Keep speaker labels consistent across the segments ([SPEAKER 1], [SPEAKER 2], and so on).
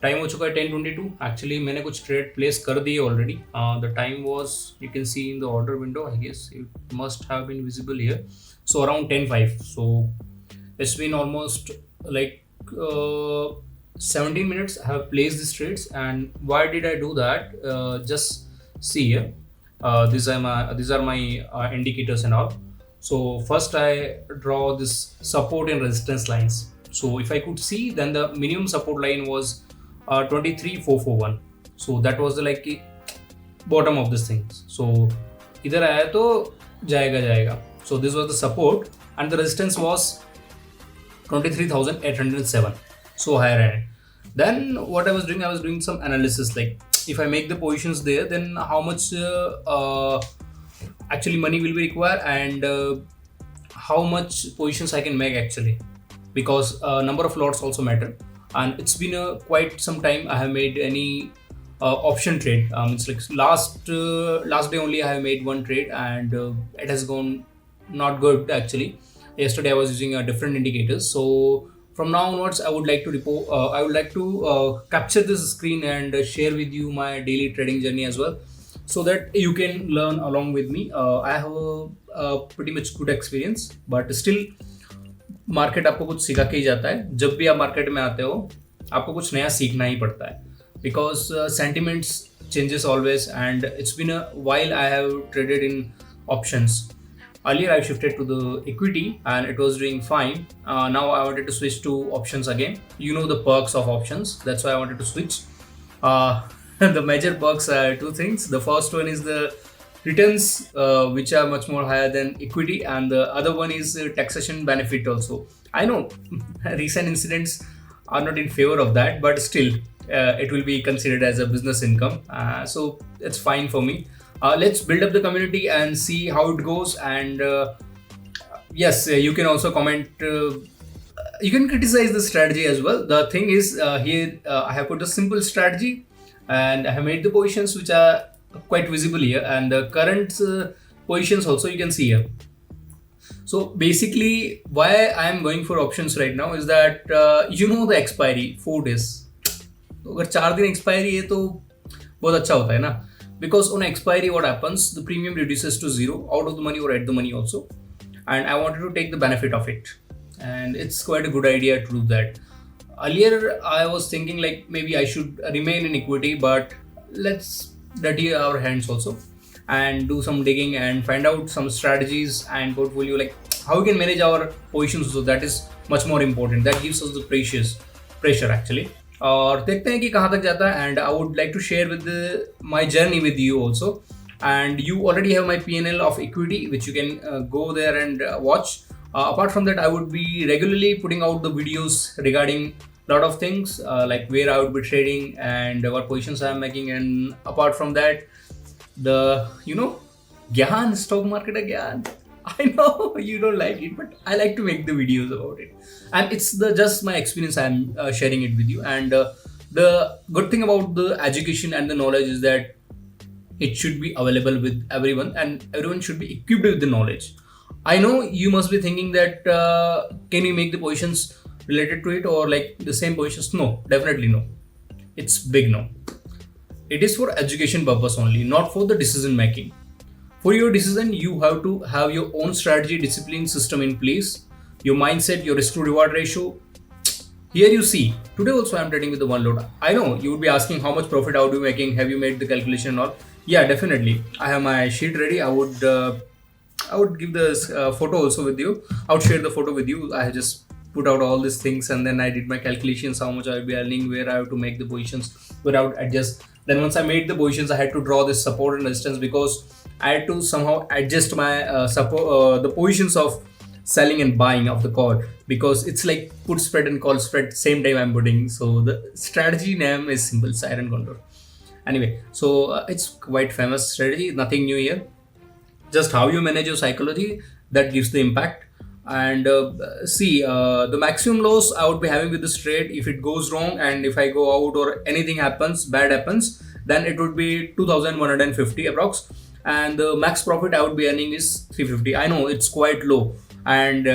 [SPEAKER 1] Time हो चुका है 10:22. एक्चुअली मैंने कुछ ट्रेड प्लेस कर दिए already. The time was you can see in the order window. I guess it must have been visible here. So around 10:05. So it's been almost like 17 minutes I have placed these trades. And why did I do that? Just see here. These are my indicators and all. So first I draw this support and resistance lines. So if I could see, then the minimum support line was 23,441. So that was the like bottom of this thing. So इधर आया तो जाएगा. So this was the support and the resistance was 23,807. So higher end. Then what I was doing some analysis, like if I make the positions there, then how much actually money will be required, and how much positions I can make actually, because number of lots also matter. And it's been quite some time I have made any option trade. It's like last day only I have made one trade, and it has gone not good actually. Yesterday I was using different indicators. So from now onwards I would like to capture this screen and share with you my daily trading journey as well, so that you can learn along with me. I have a pretty much good experience, but still market आपको कुछ सिखा के ही जाता है. जब भी आप market में आते हो आपको कुछ नया सीखना ही पड़ता है, because sentiments changes always, and it's been a while I have traded in options. Earlier I shifted to the equity and it was doing fine. Now I wanted to switch to options again. You know the perks of options, that's why I wanted to switch. The major perks are two things. The first one is the returns, which are much more higher than equity, and the other one is taxation benefit also. I know recent incidents are not in favor of that, but still it will be considered as a business income, so it's fine for me. Let's build up the community and see how it goes. And yes, you can also comment, you can criticize the strategy as well. The thing is, here I have put a simple strategy and I have made the positions which are quite visible here, and the current positions also you can see here. So basically why I am going for options right now is that the expiry 4 days. तो अगर 4 दिन expiry है तो बहुत अच्छा होता है ना, because on expiry what happens, the premium reduces to zero, out of the money or at the money also, and I wanted to take the benefit of it, and it's quite a good idea to do that. Earlier I was thinking like maybe I should remain in equity, but let's dirty our hands also and do some digging and find out some strategies and portfolio, like how we can manage our positions. So that is much more important. That gives us the pressure actually. और देखते हैं कि कहाँ तक जाता है, and I would like to share with my journey with you also. And you already have my PNL of equity, which you can go there and watch. Apart from that, I would be regularly putting out the videos regarding a lot of things, like where I would be trading and what positions I am making. And apart from that, the Gyan, stock market Gyan. I know you don't like it, but I like to make the videos about it, and it's just my experience. I'm sharing it with you, and the good thing about the education and the knowledge is that it should be available with everyone, and everyone should be equipped with the knowledge. I know you must be thinking that can you make the positions related to it, or like the same positions? No, definitely no. It's big no. It is for education purpose only, not for the decision making. For your decision, you have to have your own strategy, discipline, system in place, your mindset, your risk to reward ratio. Here you see, today also I'm trading with the one lot. I know you would be asking how much profit I would be making. Have you made the calculation and all? Yeah, definitely. I have my sheet ready. I would give this photo also with you. I would share the photo with you. I just put out all these things, and then I did my calculations, how much I will be earning, where I have to make the positions, where I would adjust. Then once I made the positions, I had to draw this support and resistance, because I had to somehow adjust my the positions of selling and buying of the call, because it's like put spread and call spread same time I'm putting. So the strategy name is simple, Siren Condor. Anyway, so it's quite famous strategy, nothing new here. Just how you manage your psychology, that gives the impact. And see, the maximum loss I would be having with this trade, if it goes wrong and if I go out or anything bad happens, then it would be 2150 approx. And the max profit I would be earning is 350. I know it's quite low, and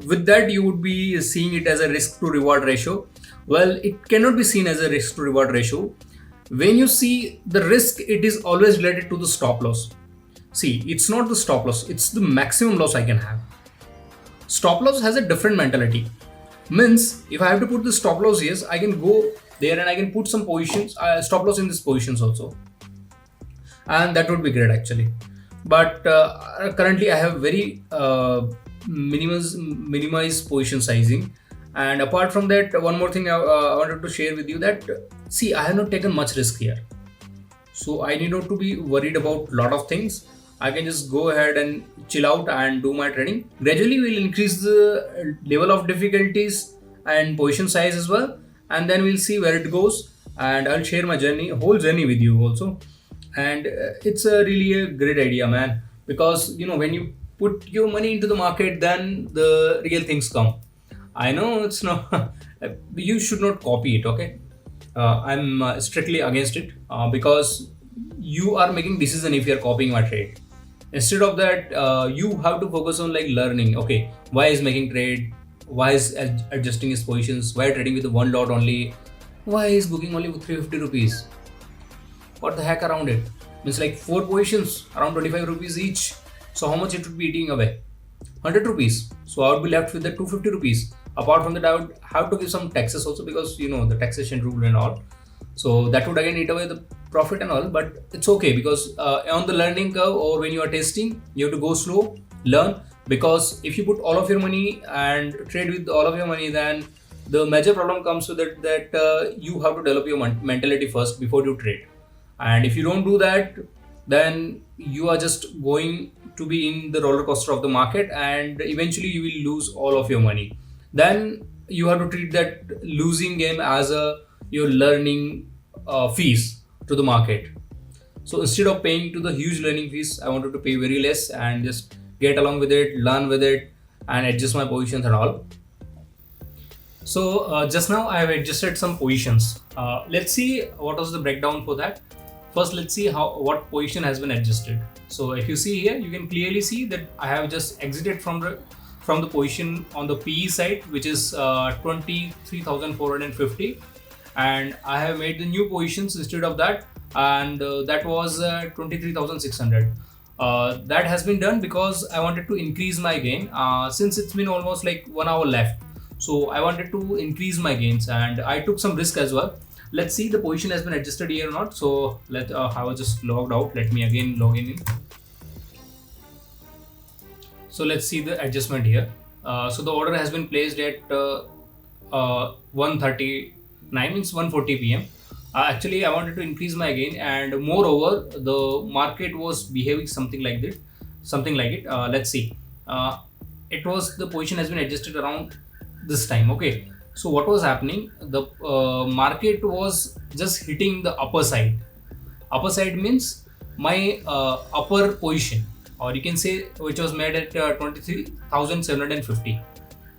[SPEAKER 1] with that you would be seeing it as a risk to reward ratio. Well, it cannot be seen as a risk to reward ratio. When you see the risk, it is always related to the stop loss. See, it's not the stop loss, it's the maximum loss I can have. Stop loss has a different mentality. Means if I have to put the stop loss, yes, I can go there and I can put some positions, stop loss in these positions also, and that would be great actually. But currently I have very minimized position sizing. And apart from that, one more thing I wanted to share with you that see, I have not taken much risk here, so I need not to be worried about lot of things. I can just go ahead and chill out and do my trading. Gradually we'll increase the level of difficulties and position size as well, and then we'll see where it goes. And I'll share my journey, whole journey with you also. And it's a really a great idea, man, because when you put your money into the market, then the real things come. I know it's not you should not copy it, okay? I'm strictly against it, because you are making decision if you are copying my trade. Instead of that, you have to focus on like learning. Okay, why is making trade? Why is adjusting his positions? Why trading with one lot only? Why is booking only with 350 rupees? What the heck around it? Means like four positions around 25 rupees each. So how much it would be eating away? 100 rupees. So I would be left with the 250 rupees. Apart from that, I would have to give some taxes also, because the taxation rule and all. So that would again eat away the profit and all. But it's okay, because on the learning curve, or when you are testing, you have to go slow, learn. Because if you put all of your money and trade with all of your money, then the major problem comes with it that you have to develop your mentality first before you trade. And if you don't do that, then you are just going to be in the roller coaster of the market, and eventually you will lose all of your money. Then you have to treat that losing game as your learning fees to the market. So instead of paying to the huge learning fees, I wanted to pay very less and just get along with it, learn with it, and adjust my positions and all. So just now I have adjusted some positions. Let's see what was the breakdown for that. First, let's see what position has been adjusted. So if you see here, you can clearly see that I have just exited from the position on the PE side, which is 23,450, and I have made the new positions instead of that, and that was 23,600. That has been done because I wanted to increase my gain, since it's been almost like 1 hour left. So I wanted to increase my gains, and I took some risk as well. Let's see the position has been adjusted here or not. So I was just logged out. Let me again log in. So let's see the adjustment here. So the order has been placed at 1:39, means 1:40 p.m. Actually, I wanted to increase my gain, and moreover, the market was behaving something like it. Let's see. It was, the position has been adjusted around this time. Okay. So what was happening? The market was just hitting the upper side. Upper side means my upper position, or you can say, which was made at 23,750.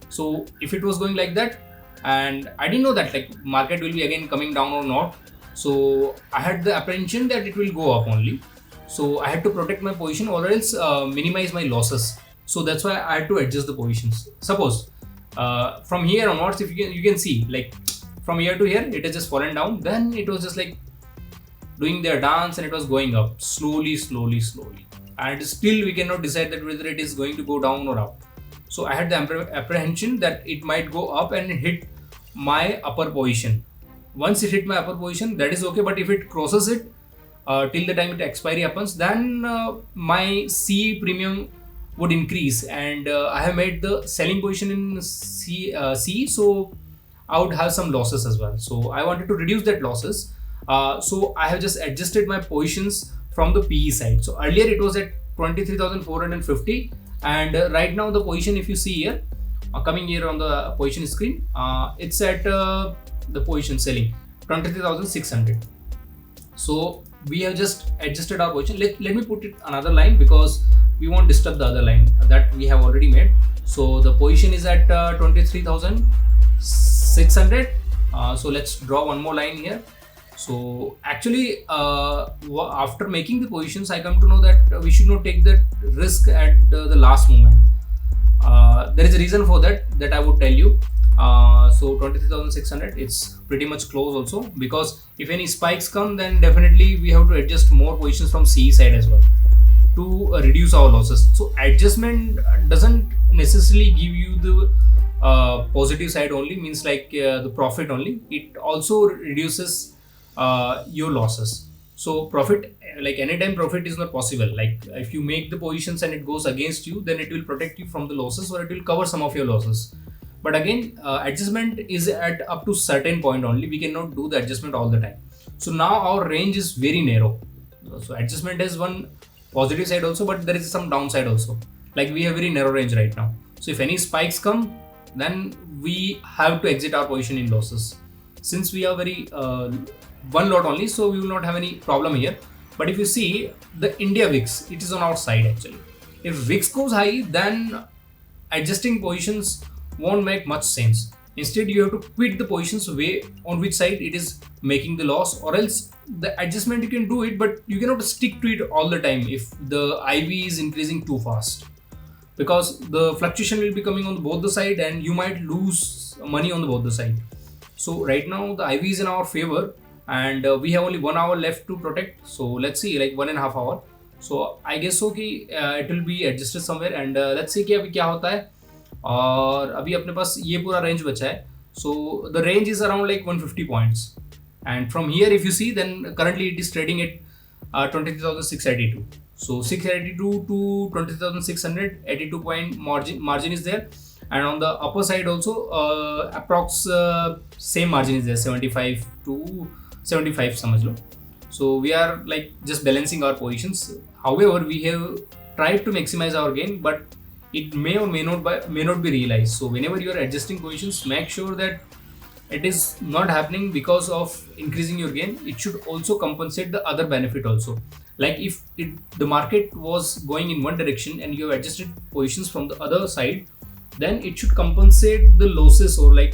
[SPEAKER 1] So if it was going like that, and I didn't know that like market will be again coming down or not, so I had the apprehension that it will go up only. So I had to protect my position, or else minimize my losses. So that's why I had to adjust the positions. Suppose from here onwards, if you can see, like from here to here, it has just fallen down. Then it was just like doing their dance, and it was going up slowly, and still we cannot decide that whether it is going to go down or up. So I had the apprehension that it might go up and hit my upper position. Once it hit my upper position, that is okay. But if it crosses it till the time it expiry happens, then my C premium would increase, and I have made the selling position in C, so I would have some losses as well. So I wanted to reduce that losses. So I have just adjusted my positions from the PE side. So earlier it was at 23,450, and right now the position, if you see here, coming here on the position screen, it's at the position selling 23,600. So we have just adjusted our position. Let me put it another line, because we won't disturb the other line that we have already made. So the position is at 23,600. So let's draw one more line here. So actually, after making the positions, I come to know that we should not take that risk at the last moment. There is a reason for that I would tell you. So 23,600, it's pretty much close also, because if any spikes come, then definitely we have to adjust more positions from CE side as well to reduce our losses. So adjustment doesn't necessarily give you the positive side only, means like the profit only. It also reduces your losses. So profit, like anytime profit is not possible. Like if you make the positions and it goes against you, then it will protect you from the losses, or it will cover some of your losses. But again, adjustment is at up to certain point only. We cannot do the adjustment all the time. So now our range is very narrow. So adjustment is one positive side also, but there is some downside also. Like we have very narrow range right now. So if any spikes come, then we have to exit our position in losses. Since we are very one lot only, so we will not have any problem here. But if you see the India VIX, it is on our side actually. If VIX goes high, then adjusting positions won't make much sense. Instead, you have to quit the positions way on which side it is making the loss, or else the adjustment you can do it, but you cannot stick to it all the time if the IV is increasing too fast, because the fluctuation will be coming on both the side and you might lose money on the both the side. So right now the IV is in our favor, and we have only 1 hour left to protect. So let's see, like 1.5 hour. So I guess so कि it will be adjusted somewhere, and let's see कि अभी क्या होता है. और अभी अपने पास ये पूरा रेंज बचा है. So the range is around like 150 points, and from here if you see, then currently it is trading at 23,682. So 682 to 23,600, 82 point margin is there, and on the upper side also approx same margin is there, 75 to 75 समझ लो. So we are like just balancing our positions. However, we have tried to maximize our gain, but it may or may not be realized. So whenever you are adjusting positions, make sure that it is not happening because of increasing your gain. It should also compensate the other benefit also. Like if the market was going in one direction and you have adjusted positions from the other side, then it should compensate the losses, or like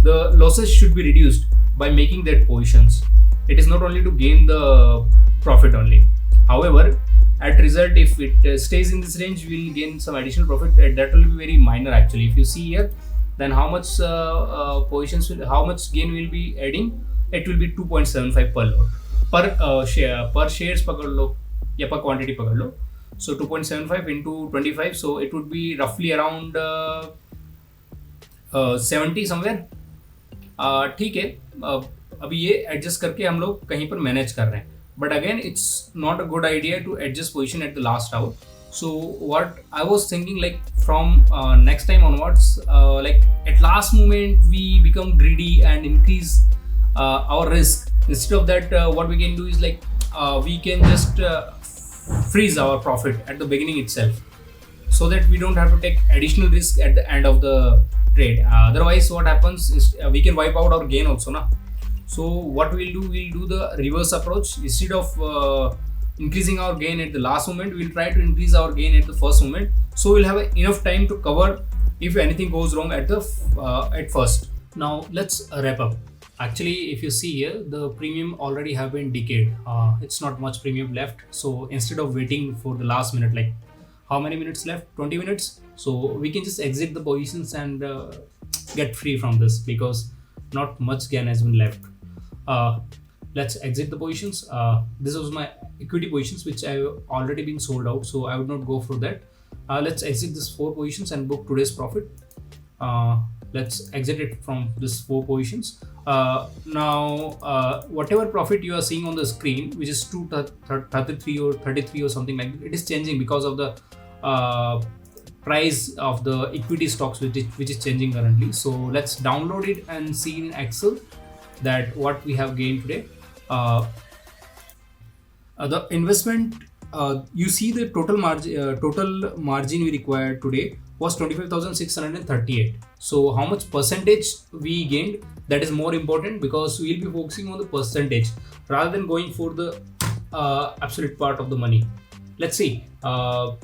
[SPEAKER 1] the losses should be reduced by making that positions. It is not only to gain the profit only. However, at result, if it stays in this range, we will gain some additional profit. That will be very minor actually. If you see here, then how much how much gain will be adding? It will be 2.75 per lot per share, per shares पकड़ लो या per quantity पकड़ लो. So 2.75 into 25, so it would be roughly around 70 somewhere. ठीक है, अभी ये adjust करके हम लोग कहीं पर मैनेज कर रहे हैं. But again, it's not a good idea to adjust position at the last hour. So what I was thinking, like from next time onwards, like at last moment we become greedy and increase our risk. Instead of that, what we can do is like we can just freeze our profit at the beginning itself, so that we don't have to take additional risk at the end of the trade. Otherwise, what happens is we can wipe out our gain also, na. So what we'll do the reverse approach. Instead of increasing our gain at the last moment, we'll try to increase our gain at the first moment. So we'll have enough time to cover if anything goes wrong at the at first. Now let's wrap up. Actually, if you see here, the premium already have been decayed. It's not much premium left. So instead of waiting for the last minute, like how many minutes left? 20 minutes. So we can just exit the positions and get free from this, because not much gain has been left. Let's exit the positions. This was my equity positions which I have already been sold out, so I would not go for that. Let's exit this 4 positions and book today's profit. Let's exit it from this 4 positions. Now whatever profit you are seeing on the screen, which is 233 or 33 or something like that, it is changing because of the price of the equity stocks which is changing currently. So let's download it and see in Excel that what we have gained today. The investment, you see the total margin we required today was 25,638. So how much percentage we gained, that is more important, because we will be focusing on the percentage rather than going for the absolute part of the money. Let's see. These are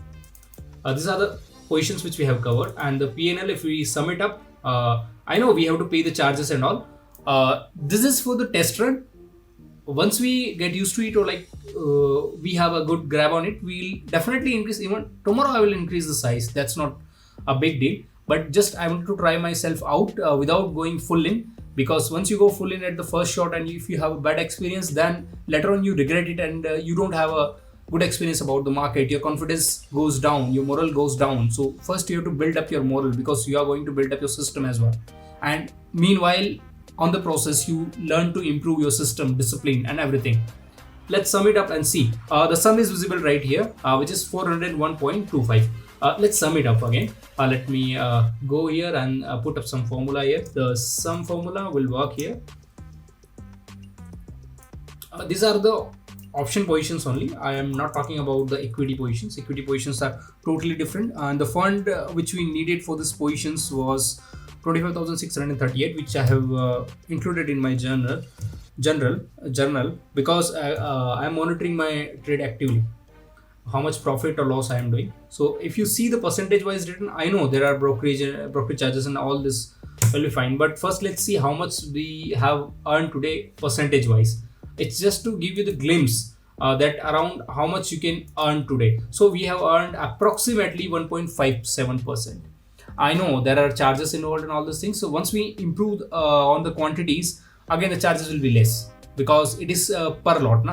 [SPEAKER 1] the positions which we have covered, and the P&L, if we sum it up, I know we have to pay the charges and all. This is for the test run. Once we get used to it, or like we have a good grab on it, we'll definitely increase. Even tomorrow I will increase the size. That's not a big deal. but just I want to try myself out without going full in, because once you go full in at the first shot and if you have a bad experience, then later on you regret it, and you don't have a good experience about the market, your confidence goes down, your morale goes down. So first you have to build up your morale, because you are going to build up your system as well. And meanwhile, on the process, you learn to improve your system, discipline and everything. Let's sum it up and see. The sum is visible right here, which is 401.25. Let's sum it up again. Let me go here and put up some formula here. The sum formula will work here. These are the option positions only. I am not talking about the equity positions. Equity positions are totally different. And the fund which we needed for this positions was 25,638, which I have included in my journal, because I am monitoring my trade actively, how much profit or loss I am doing. So if you see the percentage wise written, I know there are brokerage charges and all this will be fine. But first let's see how much we have earned today percentage wise. It's just to give you the glimpse that around how much you can earn today. So we have earned approximately 1.57%. I know there are charges involved and all those things. So once we improve on the quantities, again the charges will be less, because it is per lot,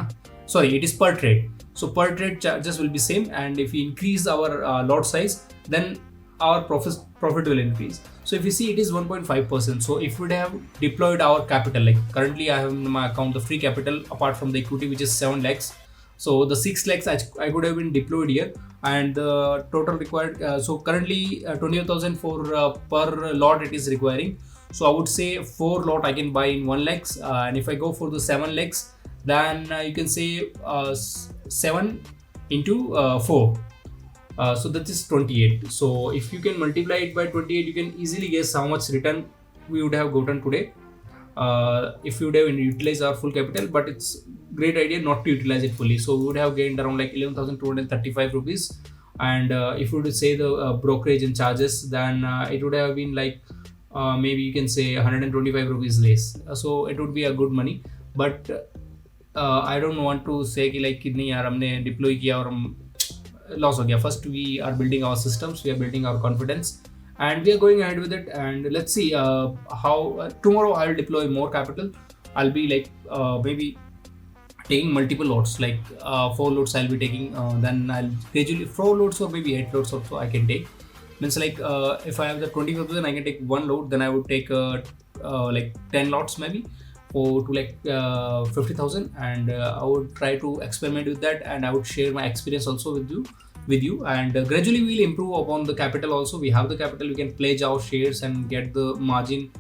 [SPEAKER 1] it is per trade. So per trade charges will be same, and if we increase our lot size, then our profit will increase. So if you see, it is 1.5%. So if we have deployed our capital, like currently I have in my account the free capital apart from the equity, which is 7 lakhs. So the 6 lakhs I could have been deployed here, and the total required, so currently 20,000 for per lot it is requiring. So I would say 4 lot I can buy in 1 lakhs, and if I go for the 7 lakhs, then you can say 7 into 4. So that is 28. So if you can multiply it by 28, you can easily guess how much return we would have gotten today if we would have utilized our full capital. But it's great idea not to utilize it fully. So we would have gained around like 11,235 rupees. And if we would say the brokerage and charges, then it would have been like maybe you can say 125 rupees less. So it would be a good money. But I don't want to say कि like कितनी यार हमने deploy किया और हम loss हो गया. First we are building our systems, we are building our confidence, and we are going ahead with it. And let's see how tomorrow I'll deploy more capital. I'll be like maybe taking multiple loads, like 4 loads I'll be taking, then I'll gradually 4 loads or maybe 8 loads also I can take. Means like if I have the 20,000, I can take 1 load, then I would take like 10 lots maybe to like 50,000, and I would try to experiment with that, and I would share my experience also with you, and gradually we'll improve upon the capital. Also we have the capital, we can pledge our shares and get the margin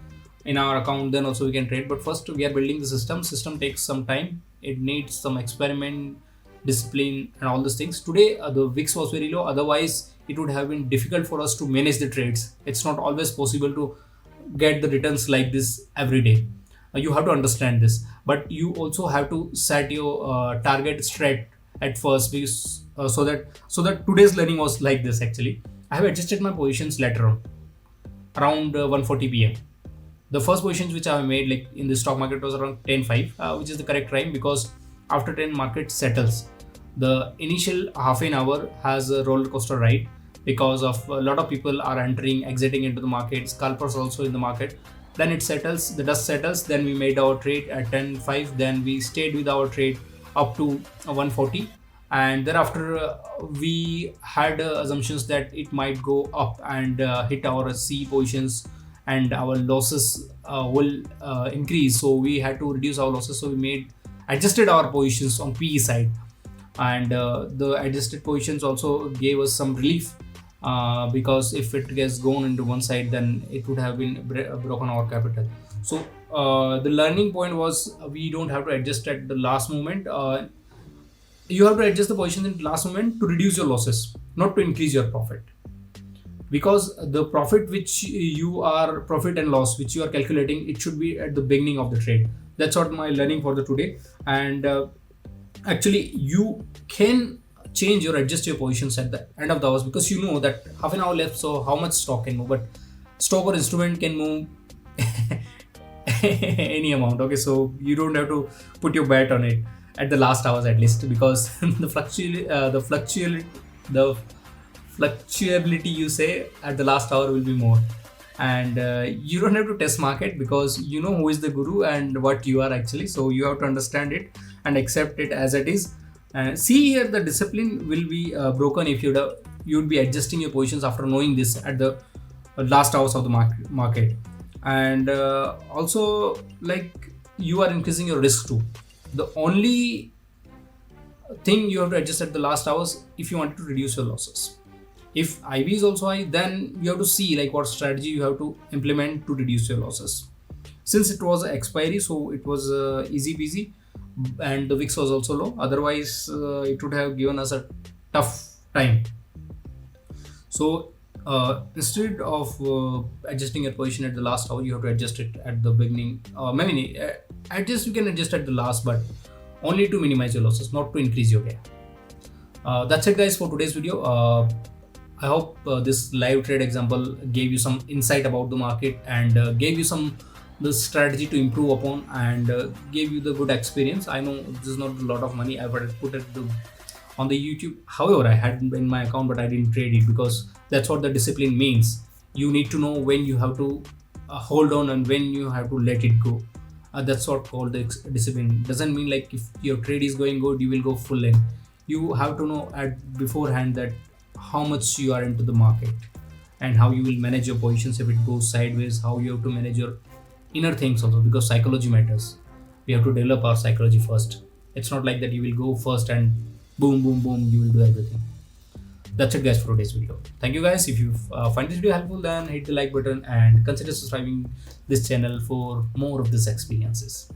[SPEAKER 1] in our account, then also we can trade. But first we are building the system takes some time, it needs some experiment, discipline and all these things. Today the VIX was very low, otherwise it would have been difficult for us to manage the trades. It's not always possible to get the returns like this every day. You have to understand this, but you also have to set your target straight at first, because so that today's learning was like this. Actually, I have adjusted my positions later on around 1:40 p.m. The first positions which I have made like in the stock market was around 10:05, which is the correct time, because after 10 market settles, the initial half an hour has a roller coaster ride, because of a lot of people are entering, exiting into the market, scalpers also in the market. Then it settles, the dust settles, then we made our trade at 10:05, then we stayed with our trade up to 1:40, and thereafter we had assumptions that it might go up and hit our C positions, and our losses will increase. So we had to reduce our losses, so we adjusted our positions on PE side, and the adjusted positions also gave us some relief, because if it gets gone into one side, then it would have been broken our capital. So the learning point was we don't have to adjust at the last moment. You have to adjust the position in the last moment to reduce your losses, not to increase your profit, because the profit profit and loss which you are calculating, it should be at the beginning of the trade. That's what my learning for the today. And actually you can change or adjust your positions at the end of the hours, because you know that half an hour left, so how much stock can move, but stock or instrument can move any amount. Okay, so you don't have to put your bet on it at the last hours at least, because the fluctuability you say at the last hour will be more. And you don't have to test market because you know who is the guru and what you are actually. So you have to understand it and accept it as it is. And see here, the discipline will be broken if you'd be adjusting your positions after knowing this at the last hours of the market. And also, like, you are increasing your risk too. The only thing you have to adjust at the last hours if you want to reduce your losses. If IV is also high, then you have to see like what strategy you have to implement to reduce your losses. Since it was expiry, so it was easy peasy, and the VIX was also low. Otherwise, it would have given us a tough time. So instead of adjusting your position at the last hour, you have to adjust it at the beginning. Maybe adjust, you can adjust at the last, but only to minimize your losses, not to increase your gain. That's it, guys, for today's video. I hope this live trade example gave you some insight about the market and gave you some the strategy to improve upon, and gave you the good experience. I know this is not a lot of money. I've put it on the YouTube. However, I had in my account, but I didn't trade it because that's what the discipline means. You need to know when you have to hold on and when you have to let it go. That's what called the discipline. Doesn't mean like if your trade is going good, you will go full in. You have to know at beforehand that how much you are into the market and how you will manage your positions if it goes sideways. How you have to manage your inner things also, because psychology matters. We have to develop our psychology first. It's not like that you will go first and boom, boom, boom, you will do everything. That's it, guys, for today's video. Thank you, guys. If you find this video helpful, then hit the like button and consider subscribing this channel for more of these experiences.